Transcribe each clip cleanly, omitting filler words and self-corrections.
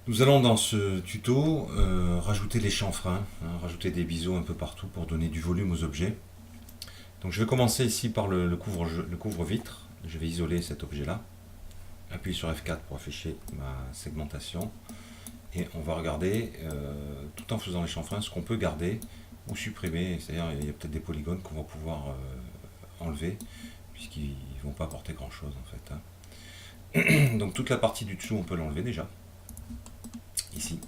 Nous allons dans ce tuto rajouter des chanfreins, rajouter des biseaux un peu partout pour donner du volume aux objets. Donc je vais commencer ici par le couvre-vitre. Je vais isoler cet objet-là. Appuyer sur F4 pour afficher ma segmentation. Et on va regarder, tout en faisant les chanfreins, ce qu'on peut garder ou supprimer. C'est-à-dire il y a peut-être des polygones qu'on va pouvoir enlever, puisqu'ils ne vont pas apporter grand-chose en fait, hein. Donc toute la partie du dessous, on peut l'enlever déjà. Ici.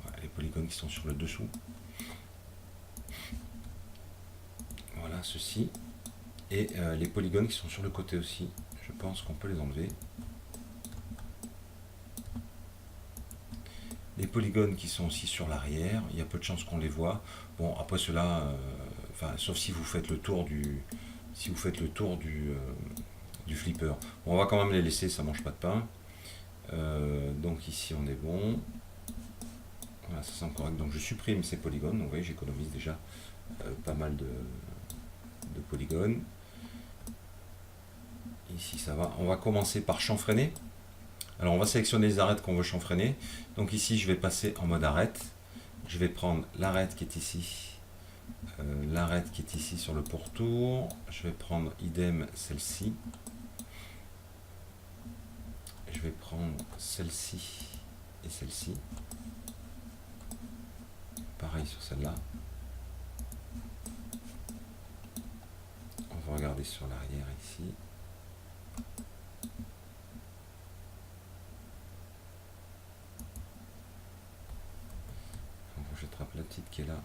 Voilà, les polygones qui sont sur le dessous. Voilà, ceci. Et les polygones qui sont sur le côté aussi, je pense qu'on peut les enlever. Les polygones qui sont aussi sur l'arrière, il y a peu de chances qu'on les voit. Bon, après cela, sauf si vous faites le tour du flipper. Bon, on va quand même les laisser, ça mange pas de pain. Donc ici on est bon. Voilà, ça semble correct. Donc je supprime ces polygones. Donc vous voyez, j'économise déjà pas mal de polygones. Ici ça va. On va commencer par chanfreiner. Alors on va sélectionner les arêtes qu'on veut chanfreiner. Donc ici je vais passer en mode arête. Je vais prendre l'arête qui est ici. L'arête qui est ici sur le pourtour. Je vais prendre idem celle-ci. Je vais prendre celle-ci et celle-ci. Pareil sur celle-là. On va regarder sur l'arrière ici. J'attrape la petite qui est là.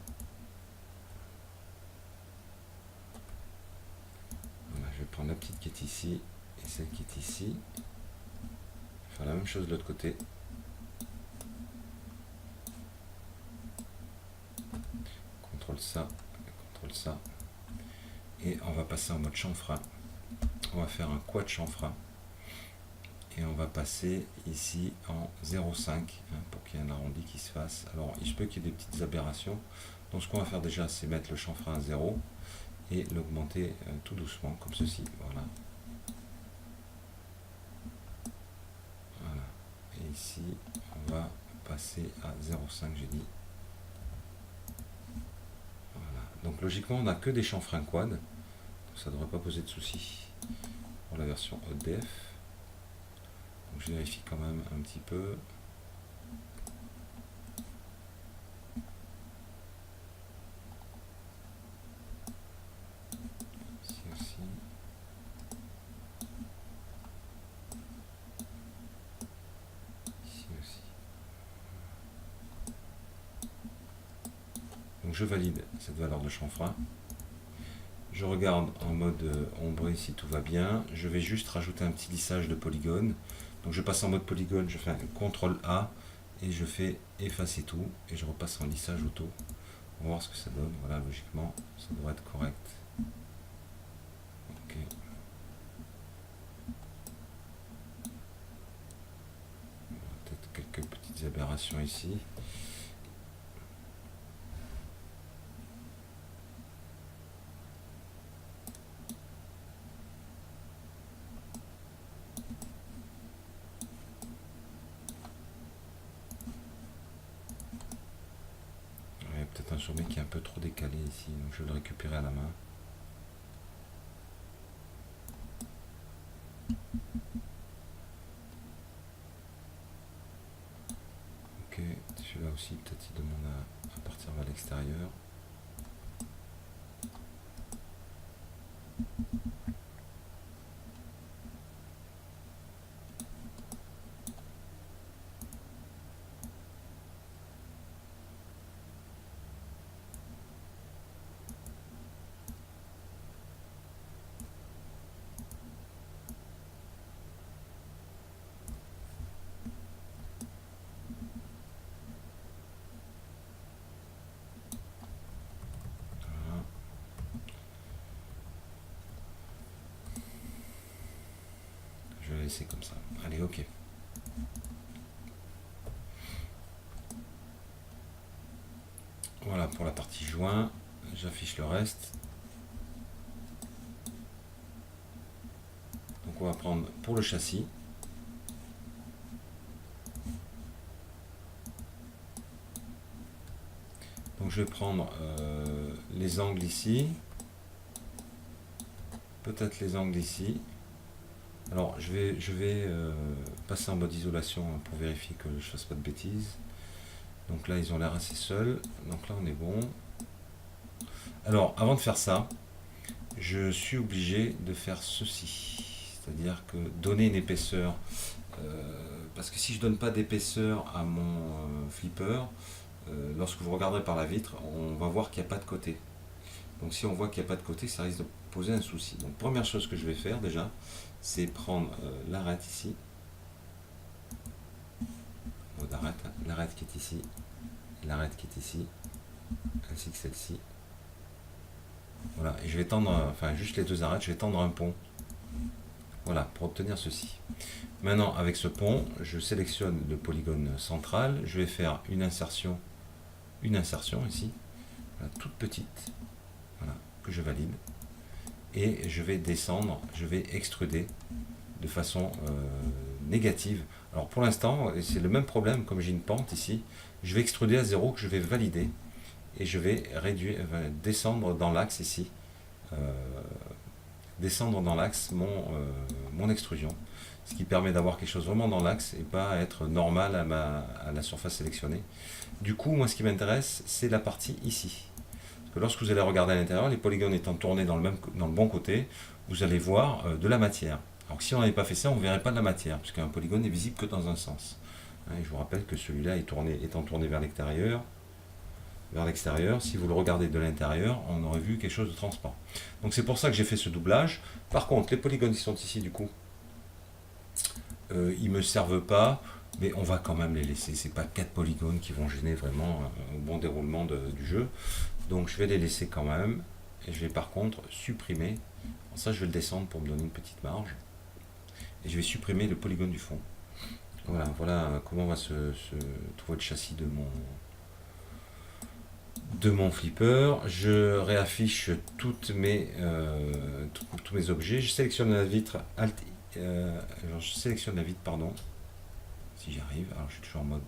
Voilà, je vais prendre la petite qui est ici et celle qui est ici. Je vais faire la même chose de l'autre côté. CTRL ça, CTRL ça. Et on va passer en mode chanfrein. On va faire un quad chanfrein. Et on va passer ici en 0,5 pour qu'il y ait un arrondi qui se fasse. Alors il se peut qu'il y ait des petites aberrations. Donc ce qu'on va faire déjà, c'est mettre le chanfrein à 0 et l'augmenter tout doucement comme ceci. Voilà. Voilà. Et ici, on va passer à 0,5, j'ai dit. Voilà. Donc logiquement, on n'a que des chanfreins quad. Donc ça ne devrait pas poser de soucis pour la version haute def. Donc je vérifie quand même un petit peu. Ici aussi. Ici aussi. Donc je valide cette valeur de chanfrein. Je regarde en mode ombré si tout va bien. Je vais juste rajouter un petit lissage de polygones. Donc je passe en mode polygone, je fais un CTRL A et je fais effacer tout et je repasse en lissage auto. On va voir ce que ça donne. Voilà, logiquement, ça devrait être correct. Ok. Peut-être quelques petites aberrations ici. Il y a peut-être un sommet qui est un peu trop décalé ici, donc je vais le récupérer à la main. Ok, celui-là aussi, peut-être il demande à partir vers l'extérieur. Voilà. Je vais laisser comme ça. Allez, ok. Voilà pour la partie joint. J'affiche le reste. Donc on va prendre pour le châssis. Donc je vais prendre les angles ici, peut-être les angles ici. Alors je vais passer en mode isolation pour vérifier que je ne fasse pas de bêtises. Donc là ils ont l'air assez seuls, donc là on est bon. Alors avant de faire ça, je suis obligé de faire ceci, c'est-à-dire que donner une épaisseur, parce que si je donne pas d'épaisseur à mon flipper, lorsque vous regarderez par la vitre, on va voir qu'il n'y a pas de côté. Donc si on voit qu'il n'y a pas de côté, ça risque de poser un souci. Donc première chose que je vais faire déjà, c'est prendre l'arête ici, l'arête qui est ici, l'arête qui est ici, ainsi que celle-ci. Voilà, et je vais tendre, enfin juste les deux arêtes, je vais tendre un pont. Voilà, pour obtenir ceci. Maintenant, avec ce pont, je sélectionne le polygone central, je vais faire une insertion ici, voilà, toute petite, voilà, que je valide, et je vais descendre, je vais extruder de façon négative. Alors pour l'instant, c'est le même problème, comme j'ai une pente ici, je vais extruder à 0 que je vais valider, et je vais descendre dans l'axe ici, descendre dans l'axe mon extrusion, ce qui permet d'avoir quelque chose vraiment dans l'axe et pas être normal à la surface sélectionnée. Du coup, moi ce qui m'intéresse, c'est la partie ici. Parce que lorsque vous allez regarder à l'intérieur, les polygones étant tournés dans le bon côté, vous allez voir de la matière. Alors si on n'avait pas fait ça, on ne verrait pas de la matière, puisqu'un polygone n'est visible que dans un sens. Et je vous rappelle que celui-là étant tourné vers l'extérieur, si vous le regardez de l'intérieur, on aurait vu quelque chose de transparent. Donc c'est pour ça que j'ai fait ce doublage. Par contre, les polygones qui sont ici, du coup, ils ne me servent pas, mais on va quand même les laisser. C'est pas 4 polygones qui vont gêner vraiment au bon déroulement du jeu. Donc je vais les laisser quand même. Et je vais par contre supprimer. Alors ça, je vais le descendre pour me donner une petite marge. Et je vais supprimer le polygone du fond. Voilà comment va se trouver le châssis de mon flipper. Je réaffiche tous mes objets. Je sélectionne la vitre pardon, si j'y arrive. Alors je suis toujours en mode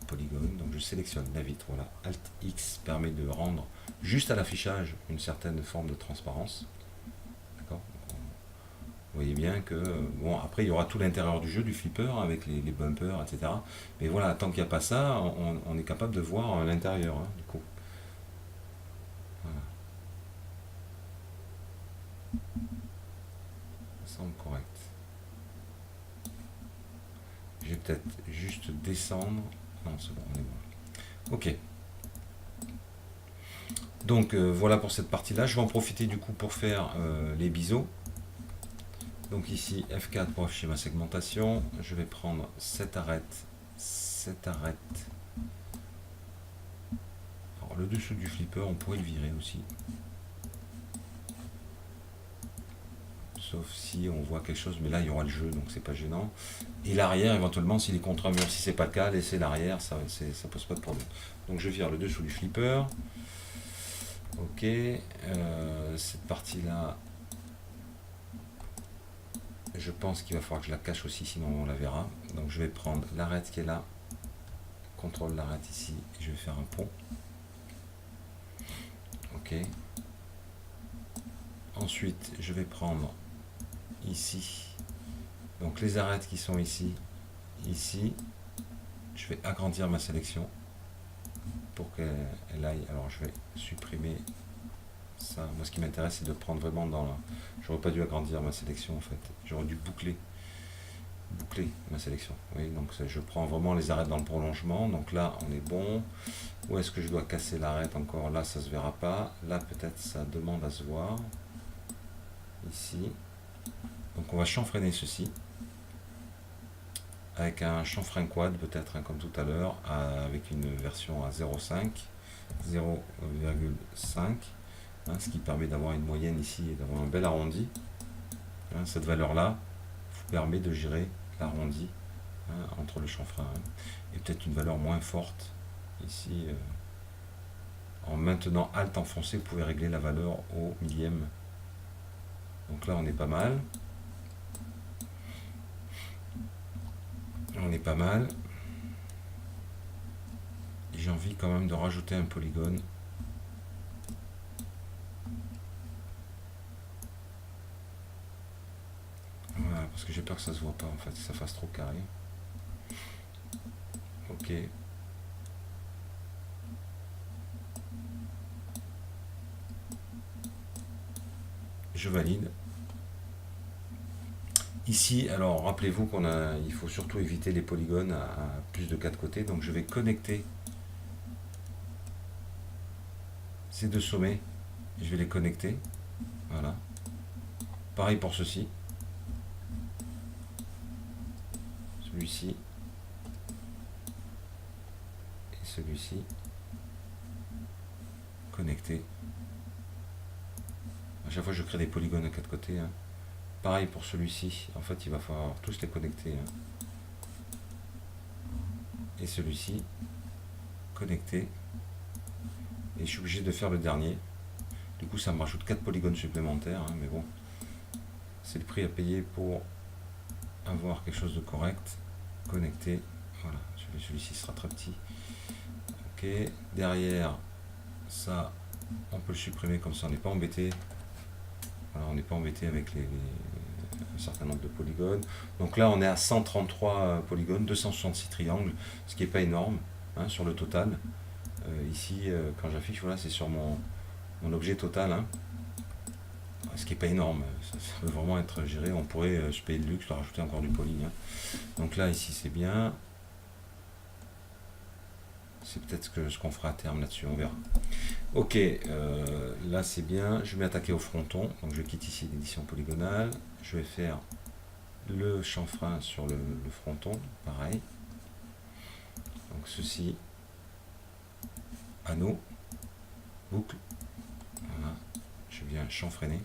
polygone, donc je sélectionne la vitre. Voilà, Alt X permet de rendre juste à l'affichage une certaine forme de transparence. D'accord. Vous voyez bien que bon, après il y aura tout l'intérieur du jeu du flipper avec les bumpers, etc. Mais voilà, tant qu'il n'y a pas ça, on est capable de voir l'intérieur, hein, du coup. Voilà. Ça semble correct. Je vais peut-être juste descendre. Non, c'est bon, on est bon. Ok. Donc voilà pour cette partie-là. Je vais en profiter du coup pour faire les biseaux. Donc ici F4 pour afficher ma segmentation. Je vais prendre cette arête. Alors le dessous du flipper, on pourrait le virer aussi. Sauf si on voit quelque chose, mais là il y aura le jeu, donc c'est pas gênant. Et l'arrière, éventuellement, s'il est contre un mur, si c'est pas le cas, laisser l'arrière, ça pose pas de problème. Donc je vire le dessous du flipper. Ok, cette partie-là, je pense qu'il va falloir que je la cache aussi, sinon on la verra. Donc je vais prendre l'arête qui est là, contrôle l'arête ici, et je vais faire un pont. Ok. Ensuite, je vais prendre ici, donc les arêtes qui sont ici, je vais agrandir ma sélection pour qu'elle aille. Alors je vais supprimer ça. Moi ce qui m'intéresse c'est de prendre vraiment dans la... J'aurais pas dû agrandir ma sélection en fait. J'aurais dû boucler ma sélection. Oui, donc je prends vraiment les arêtes dans le prolongement. Donc là on est bon. Où est-ce que je dois casser l'arête encore? Là ça se verra pas. Là peut-être ça demande à se voir. Ici. Donc on va chanfreiner ceci. Avec un chanfrein quad peut-être, hein, comme tout à l'heure, avec une version à 0,5, hein, ce qui permet d'avoir une moyenne ici et d'avoir un bel arrondi. Hein, cette valeur-là vous permet de gérer l'arrondi, hein, entre le chanfrein, hein, et peut-être une valeur moins forte ici. En maintenant Alt enfoncé, vous pouvez régler la valeur au millième. Donc là on est pas mal. On est pas mal. J'ai envie quand même de rajouter un polygone parce que j'ai peur que ça se voit pas en fait, que ça fasse trop carré. Ok. Je valide. Ici, alors rappelez-vous il faut surtout éviter les polygones à plus de 4 côtés. Donc je vais connecter ces deux sommets. Je vais les connecter. Voilà. Pareil pour ceci. Celui-ci. Et celui-ci. Connecté. À chaque fois je crée des polygones à 4 côtés. Hein. Pareil pour celui-ci, en fait il va falloir tous les connecter. Hein. Et celui-ci, connecté. Et je suis obligé de faire le dernier. Du coup ça me rajoute 4 polygones supplémentaires, hein, mais bon, c'est le prix à payer pour avoir quelque chose de correct. Connecté, voilà, celui-ci sera très petit. Ok, derrière, ça, on peut le supprimer comme ça, on n'est pas embêté. Voilà, on n'est pas embêté avec un certain nombre de polygones. Donc là, on est à 133 polygones, 266 triangles, ce qui n'est pas énorme hein, sur le total. Ici, quand j'affiche, voilà, c'est sur mon objet total. Hein, ce qui n'est pas énorme. Ça peut vraiment être géré. On pourrait se payer le luxe de rajouter encore du poly. Hein. Donc là, ici, c'est bien. C'est peut-être ce qu'on fera à terme là-dessus, on verra. Ok, là c'est bien. Je vais m'attaquer au fronton. Donc je quitte ici l'édition polygonale. Je vais faire le chanfrein sur le fronton, pareil. Donc ceci, anneau, boucle. Voilà. Je viens chanfreiner.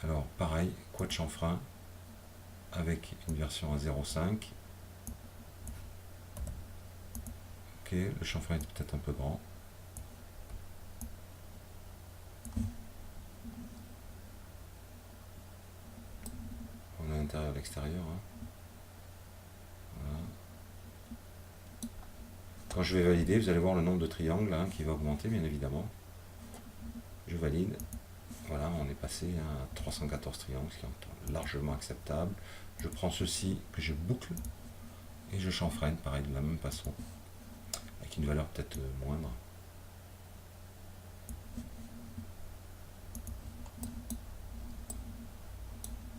Alors pareil, quad chanfrein avec une version à 0,5. Ok, le chanfrein est peut-être un peu grand. On a l'intérieur et l'extérieur. Hein. Voilà. Quand je vais valider, vous allez voir le nombre de triangles hein, qui va augmenter, bien évidemment. Je valide. Voilà, on est passé à 314 triangles, ce qui est largement acceptable. Je prends ceci que je boucle et je chanfreine, pareil, de la même façon. Avec une valeur peut-être moindre.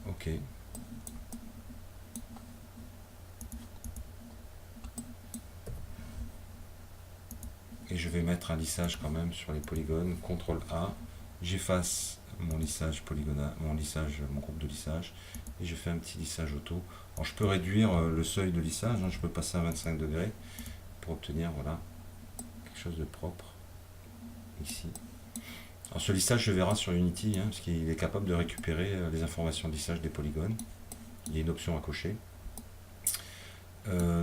Ok. Et je vais mettre un lissage quand même sur les polygones. CTRL A. J'efface mon lissage polygonal, mon groupe de lissage. Et je fais un petit lissage auto. Alors je peux réduire le seuil de lissage. Hein, je peux passer à 25 degrés pour obtenir voilà, quelque chose de propre. Ici. Alors ce lissage je verrai sur Unity, hein, parce qu'il est capable de récupérer les informations de lissage des polygones. Il y a une option à cocher.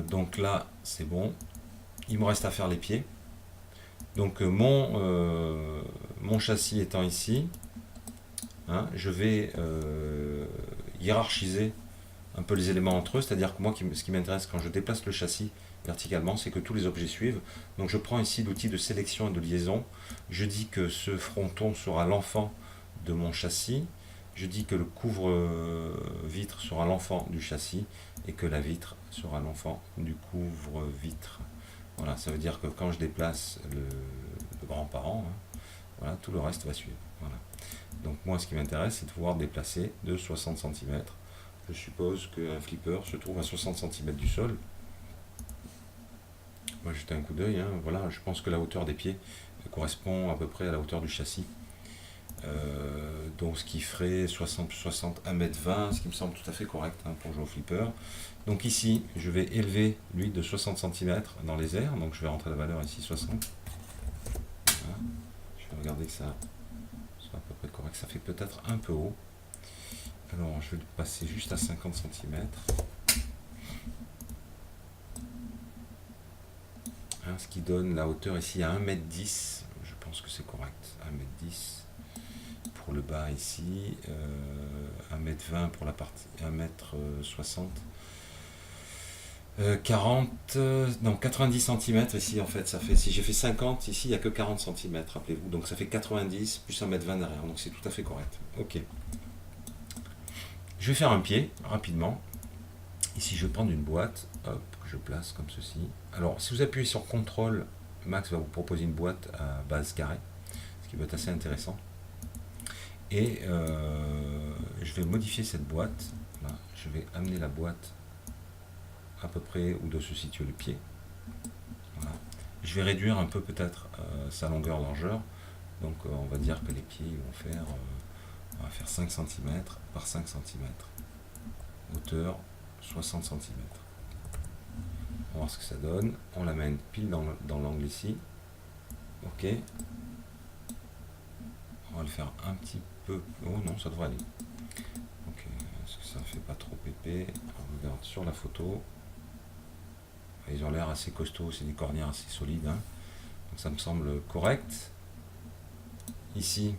Donc là c'est bon. Il me reste à faire les pieds. Donc mon châssis étant ici, hein, je vais hiérarchiser un peu les éléments entre eux, c'est-à-dire que moi ce qui m'intéresse quand je déplace le châssis verticalement, c'est que tous les objets suivent. Donc je prends ici l'outil de sélection et de liaison, je dis que ce fronton sera l'enfant de mon châssis, je dis que le couvre-vitre sera l'enfant du châssis et que la vitre sera l'enfant du couvre-vitre. Voilà, ça veut dire que quand je déplace le grand-parent, hein, voilà, tout le reste va suivre. Voilà. Donc moi ce qui m'intéresse c'est de pouvoir déplacer de 60 cm. Je suppose qu'un flipper se trouve à 60 cm du sol. Moi j'ai jeté un coup d'œil, hein. Voilà, je pense que la hauteur des pieds correspond à peu près à la hauteur du châssis. Donc ce qui ferait 60 plus 60, 1m20, ce qui me semble tout à fait correct hein, pour jouer au flipper. Donc ici, je vais élever lui de 60 cm dans les airs, donc je vais rentrer la valeur ici 60. Voilà. Je vais regarder que ça soit à peu près correct, ça fait peut-être un peu haut. Alors je vais le passer juste à 50 cm. Hein, ce qui donne la hauteur ici à 1m10, je pense que c'est correct, 1m10. Pour le bas ici, 1m20 pour la partie 1m60, 40, non 90 cm ici en fait, ça fait, si j'ai fait 50 ici il n'y a que 40 cm, rappelez-vous, donc ça fait 90 plus 1m20 derrière, donc c'est tout à fait correct. Ok. Je vais faire un pied rapidement. Ici, je vais prendre une boîte, hop, que je place comme ceci. Alors, si vous appuyez sur CTRL, Max va vous proposer une boîte à base carrée, ce qui va être assez intéressant. Et je vais modifier cette boîte. Là, je vais amener la boîte à peu près où doit se situer le pied. Voilà. Je vais réduire un peu peut-être sa longueur largeur. Donc on va dire que les pieds on va faire 5 cm par 5 cm. Hauteur 60 cm. On va voir ce que ça donne. On l'amène pile dans l'angle ici. Ok. On va le faire un petit peu. Oh non, ça devrait aller. Ok. Est-ce que ça fait pas trop épais? On regarde sur la photo. Ils ont l'air assez costauds, c'est des cornières assez solides. Hein. Donc ça me semble correct. Ici,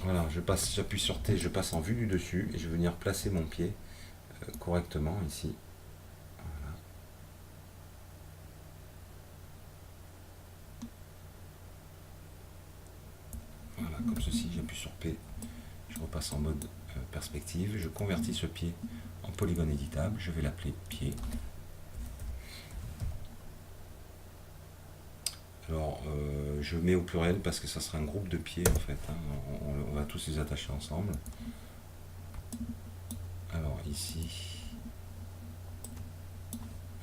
voilà, j'appuie sur T, je passe en vue du dessus et je vais venir placer mon pied correctement ici. Voilà. Voilà, comme ceci, j'appuie sur P, je repasse en mode perspective, je convertis ce pied en polygone éditable, je vais l'appeler pied. Alors, je mets au pluriel parce que ça sera un groupe de pieds en fait. Hein. On va tous les attacher ensemble. Alors ici,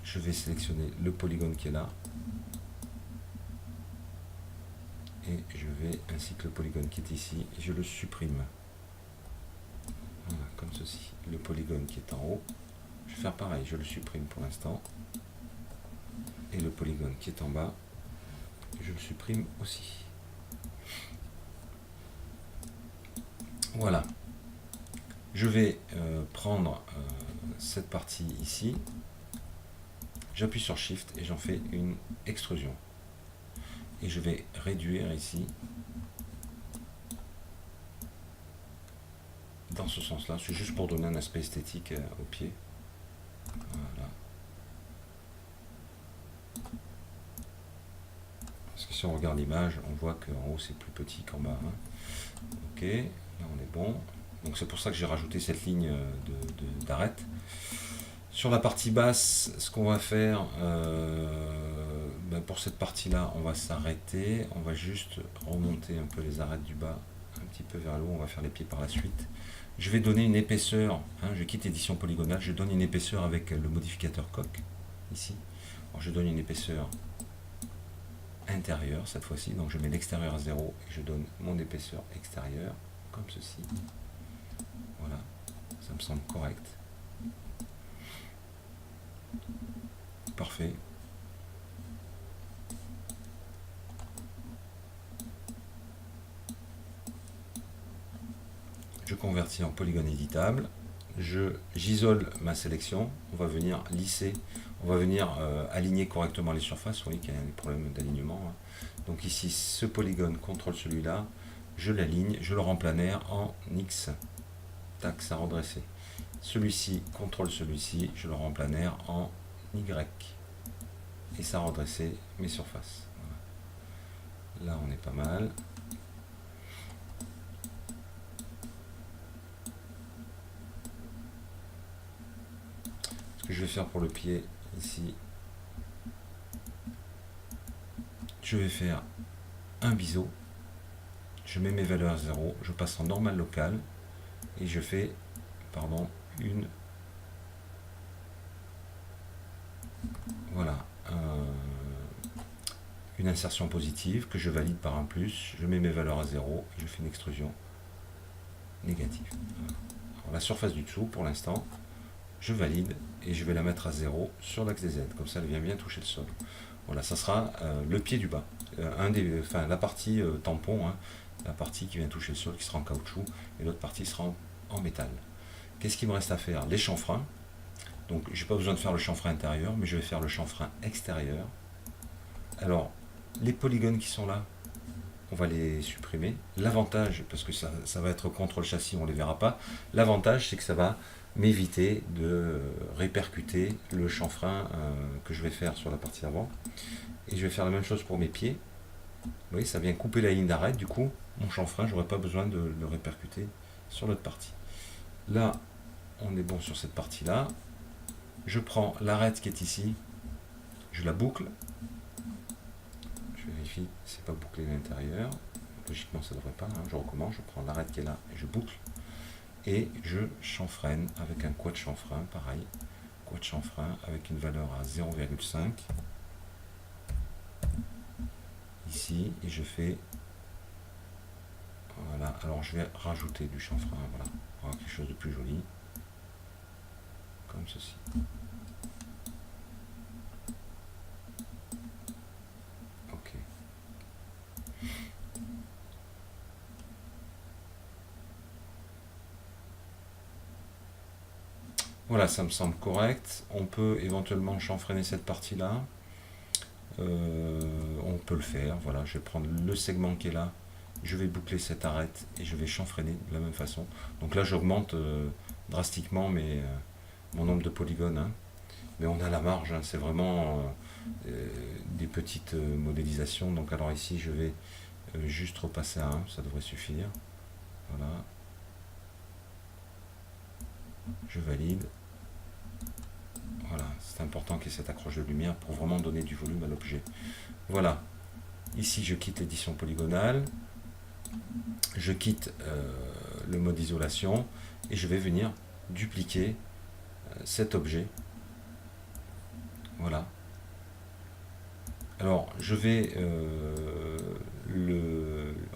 je vais sélectionner le polygone qui est là. Et je vais, ainsi que le polygone qui est ici, je le supprime. Voilà, comme ceci. Le polygone qui est en haut, je vais faire pareil, je le supprime pour l'instant. Et le polygone qui est en bas, je le supprime aussi. Voilà. Je vais prendre cette partie ici. J'appuie sur Shift et j'en fais une extrusion. Et je vais réduire ici. Dans ce sens-là. C'est juste pour donner un aspect esthétique au pied. Voilà. Parce que si on regarde l'image, on voit qu'en haut c'est plus petit qu'en bas. Hein. Ok, là on est bon. Donc c'est pour ça que j'ai rajouté cette ligne d'arête. Sur la partie basse, ce qu'on va faire, pour cette partie-là, on va s'arrêter. On va juste remonter un peu les arêtes du bas, un petit peu vers le haut. On va faire les pieds par la suite. Je vais donner une épaisseur. Hein, je quitte édition polygonale. Je donne une épaisseur avec le modificateur coq, ici. Alors, je donne une épaisseur intérieure cette fois-ci. Donc je mets l'extérieur à 0 et je donne mon épaisseur extérieure, comme ceci. Voilà, ça me semble correct. Parfait. Je convertis en polygone éditable. J'isole ma sélection. On va venir lisser. On va venir aligner correctement les surfaces. Vous voyez qu'il y a des problèmes d'alignement. Hein. Donc ici, ce polygone contrôle celui-là. Je l'aligne. Je le rends planaire en X. Tac, ça redressé. Celui-ci contrôle celui-ci. Je le rends planaire en Y. Et ça redresser mes surfaces. Voilà. Là, on est pas mal. Ce que je vais faire pour le pied, ici, je vais faire un biseau. Je mets mes valeurs à 0. Je passe en normal local. Et je fais, pardon, voilà, une insertion positive que je valide par un plus, je mets mes valeurs à 0 et je fais une extrusion négative. Alors, la surface du dessous, pour l'instant, je valide et je vais la mettre à 0 sur l'axe des Z, comme ça elle vient bien toucher le sol. Voilà, ça sera le pied du bas, la partie tampon, hein, la partie qui vient toucher le sol qui sera en caoutchouc et l'autre partie sera en métal. Qu'est-ce qu'il me reste à faire? Les chanfreins. Donc j'ai pas besoin de faire le chanfrein intérieur, mais je vais faire le chanfrein extérieur. Alors, les polygones qui sont là, on va les supprimer. L'avantage, parce que ça va être contre le châssis, on ne les verra pas, l'avantage c'est que ça va m'éviter de répercuter le chanfrein que je vais faire sur la partie avant. Et je vais faire la même chose pour mes pieds. Vous voyez, ça vient couper la ligne d'arête, du coup, mon chanfrein, j'aurais pas besoin de le répercuter sur l'autre partie. Là, on est bon sur cette partie-là. Je prends l'arête qui est ici, je la boucle. Je vérifie, c'est pas bouclé à l'intérieur. Logiquement, ça devrait pas. Hein. Je recommence, je prends l'arête qui est là et je boucle. Et je chanfreine avec un quad chanfrein, pareil. Quad chanfrein avec une valeur à 0,5. Ici, et je fais... Voilà, alors je vais rajouter du chanfrein, voilà, pour avoir quelque chose de plus joli. Comme ceci. Ok. Voilà, ça me semble correct. On peut éventuellement chanfreiner cette partie-là. On peut le faire. Voilà, je vais prendre le segment qui est là. Je vais boucler cette arête et je vais chanfreiner de la même façon. Donc là, j'augmente drastiquement mon nombre de polygones. Hein. Mais on a la marge. Hein. C'est vraiment des petites modélisations. Donc alors ici, je vais juste repasser à 1. Ça devrait suffire. Voilà. Je valide. Voilà, c'est important qu'il y ait cette accroche de lumière pour vraiment donner du volume à l'objet. Voilà, ici je quitte l'édition polygonale, je quitte le mode isolation et je vais venir dupliquer cet objet. Voilà. Alors je vais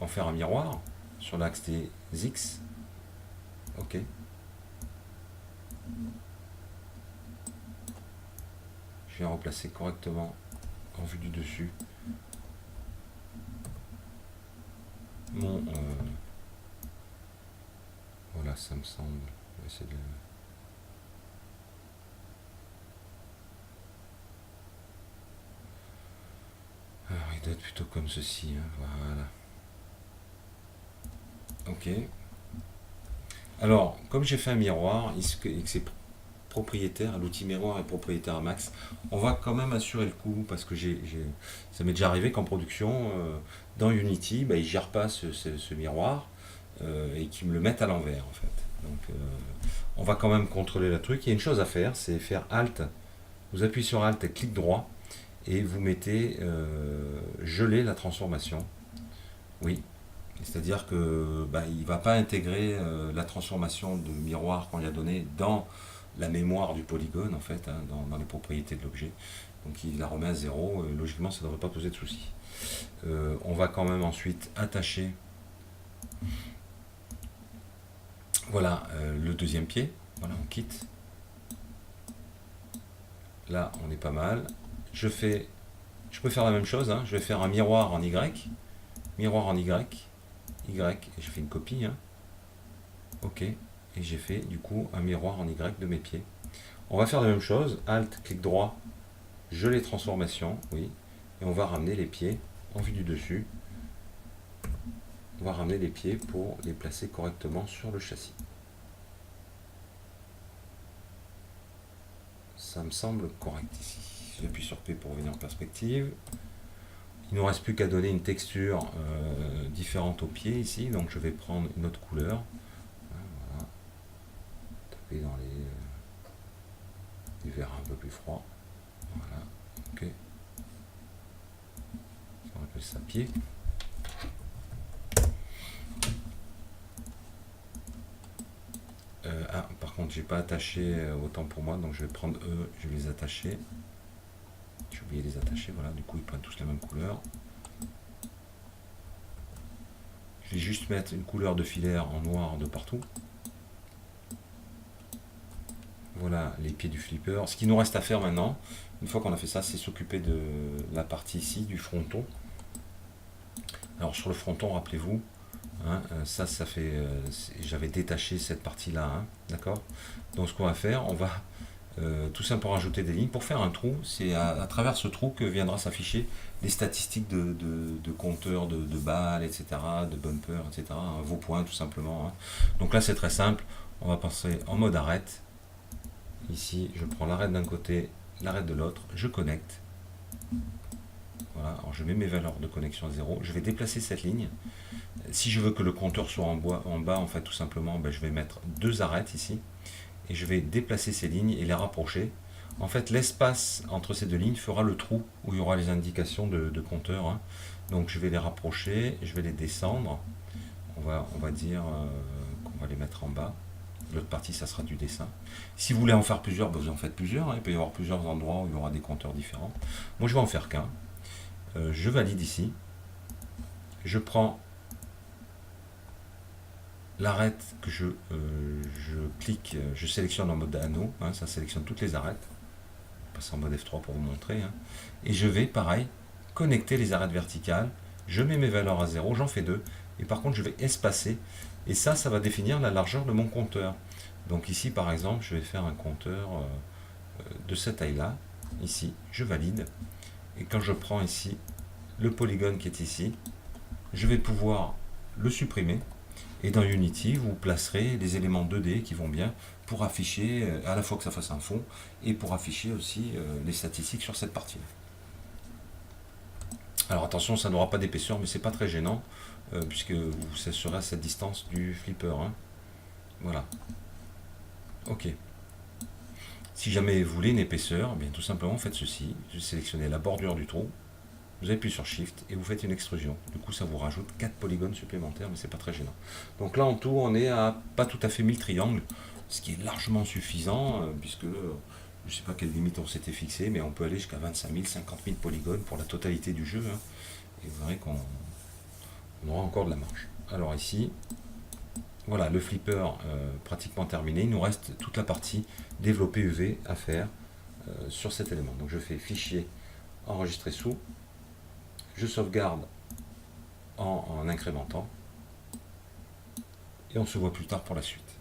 en faire un miroir sur l'axe des X. Ok. Je viens replacer correctement en vue du dessus mon voilà, ça me semble. On va essayer de... Alors il doit être plutôt comme ceci, hein. Voilà. Ok. Alors, comme j'ai fait un miroir et que c'est propriétaire, l'outil miroir est propriétaire à max, on va quand même assurer le coup parce que ça m'est déjà arrivé qu'en production, dans Unity, bah, ils ne gèrent pas ce miroir et qu'ils me le mettent à l'envers en fait. Donc on va quand même contrôler le truc. Il y a une chose à faire, c'est faire Alt, vous appuyez sur Alt et clic droit et vous mettez geler la transformation. Oui, c'est-à-dire que bah, il ne va pas intégrer la transformation de miroir qu'on lui a donné dans la mémoire du polygone en fait, hein, dans les propriétés de l'objet. Donc il la remet à 0, logiquement ça ne devrait pas poser de soucis. On va quand même ensuite attacher voilà le deuxième pied. Voilà, on quitte. Là on est pas mal. Je peux faire la même chose, hein, je vais faire un miroir en Y, miroir en Y, et je fais une copie. Hein. Ok. Et j'ai fait du coup un miroir en Y de mes pieds. On va faire la même chose, Alt, clic droit, je les transformations, oui, et on va ramener les pieds en vue du dessus. On va ramener les pieds pour les placer correctement sur le châssis. Ça me semble correct ici. J'appuie sur P pour revenir en perspective. Il ne nous reste plus qu'à donner une texture différente aux pieds ici, donc je vais prendre une autre couleur. Voilà. Taper dans les verts un peu plus froids. Voilà, ok. On appelle ça pied. Par contre, j'ai pas attaché autant pour moi, donc je vais prendre eux, je vais les attacher. J'ai oublié de les attacher, voilà, du coup ils prennent tous la même couleur. Je vais juste mettre une couleur de filaire en noir de partout. Voilà les pieds du flipper. Ce qu'il nous reste à faire maintenant, une fois qu'on a fait ça, c'est s'occuper de la partie ici, du fronton. Alors sur le fronton, rappelez-vous, hein, ça fait... j'avais détaché cette partie-là, hein, d'accord. Donc ce qu'on va faire, on va tout simplement rajouter des lignes. Pour faire un trou, c'est à travers ce trou que viendra s'afficher les statistiques de compteurs, de balles, etc., de bumpers, etc., hein, vos points tout simplement. Hein. Donc là c'est très simple, on va passer en mode arête. Ici, je prends l'arête d'un côté, l'arête de l'autre, je connecte. Voilà, alors je mets mes valeurs de connexion à 0. Je vais déplacer cette ligne. Si je veux que le compteur soit en bas, en fait, tout simplement, ben, je vais mettre 2 arêtes ici. Et je vais déplacer ces lignes et les rapprocher. En fait, l'espace entre ces deux lignes fera le trou où il y aura les indications de compteur, hein. Donc je vais les rapprocher, je vais les descendre. On va dire qu'on va les mettre en bas. L'autre partie, ça sera du dessin. Si vous voulez en faire plusieurs, ben vous en faites plusieurs, hein. Il peut y avoir plusieurs endroits où il y aura des compteurs différents. Moi, je vais en faire qu'un. Je valide ici. Je prends l'arête que je clique, je sélectionne en mode anneau, hein, ça sélectionne toutes les arêtes. Je passe en mode F3 pour vous montrer. Hein. Et je vais, pareil, connecter les arêtes verticales. Je mets mes valeurs à 0, j'en fais 2. Et par contre, je vais espacer. Et ça va définir la largeur de mon compteur. Donc ici, par exemple, je vais faire un compteur de cette taille-là. Ici, je valide. Et quand je prends ici le polygone qui est ici, je vais pouvoir le supprimer. Et dans Unity, vous placerez les éléments 2D qui vont bien pour afficher à la fois que ça fasse un fond et pour afficher aussi les statistiques sur cette partie. Alors attention, ça n'aura pas d'épaisseur, mais c'est pas très gênant puisque vous serez à cette distance du flipper. Hein. Voilà. Ok. Si jamais vous voulez une épaisseur, eh bien tout simplement faites ceci. Vous sélectionnez la bordure du trou. Vous appuyez sur Shift et vous faites une extrusion. Du coup, ça vous rajoute 4 polygones supplémentaires, mais c'est pas très gênant. Donc là, en tout, on est à pas tout à fait 1000 triangles, ce qui est largement suffisant, puisque je ne sais pas quelle limite on s'était fixé, mais on peut aller jusqu'à 25 000, 50 000 polygones pour la totalité du jeu. Hein. Et vous verrez qu'on aura encore de la marge. Alors ici, voilà, le flipper pratiquement terminé. Il nous reste toute la partie développer UV à faire sur cet élément. Donc je fais fichier, enregistrer sous. Je sauvegarde en incrémentant et on se voit plus tard pour la suite.